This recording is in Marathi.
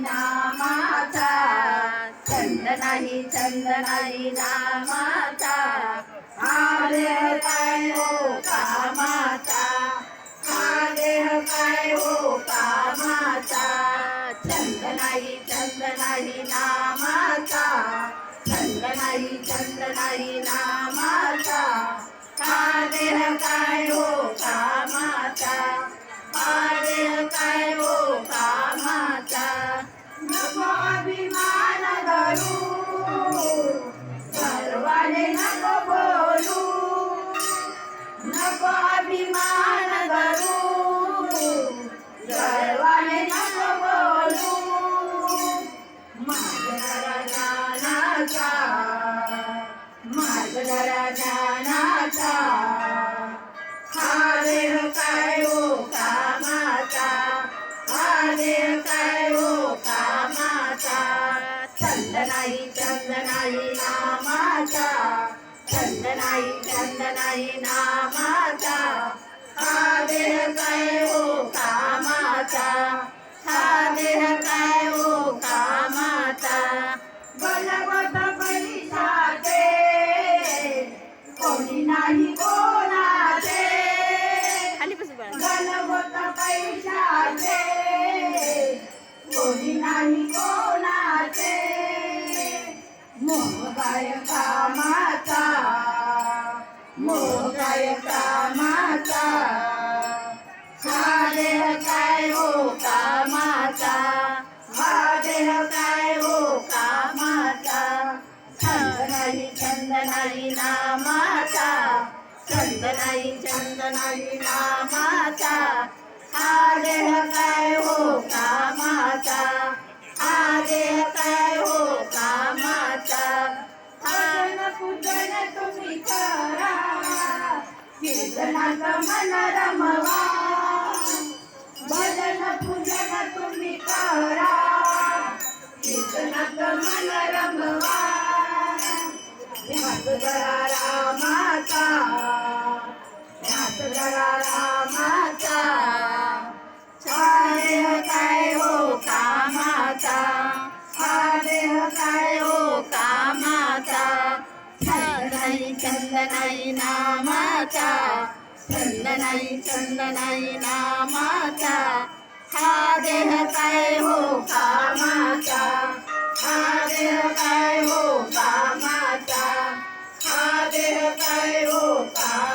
नामाचा, छंद नाही छंद नाही नामाचा, हा देह काय हो कामाचा, हा देह काय हो कामाचा, छंद नाही नामाचा, छंद नाही नामाचा, हा देह काय हो कामाचा, हा देह काय हो कामाचा, नको अभिमान धरू, सर्वाने नको बोलू, नको अभिमान धरू, सर्वाने नको बोलू, मार्ग जरा ज्ञानाचा, मार्ग जरा ज्ञानाचा, हा देह काय हो कामाचा, हा देह काय हो कामाचा, छंद नाही नामाचा, छंद नाही नामाचा, हा देह काय हो कामाचा, हा देह काय हो कामाचा, बलवत पैशाचे कोणी नाही कोणाचे, बलवत पैशाचे कोणी नाही कोणाचे, मोह काय कामाचा, मोह काय कामाचा, हा देह काय हो कामाचा, हा देह काय हो कामाचा, छंद नाही नामाचा, छंद नाही नामाचा, हा देह काय हो कामाचा, हा देह काय हो कामाचा, भजन पूजन तुम्ही करा, कीर्तनात मन रमवा, भजन पूजन तुम्ही करा, कीर्तनात मन रमवा, ध्यास जरा रामाचा, ध्यास जरा रामाचा, हा देह काय हो कामाचा, हा देह काय हो कामाचा, छंद नाही नामाचा, छंद नाही नामाचा, हा देह काय हो कामाचा, हा देह काय हो कामाचा, हा देह काय हो कामाचा.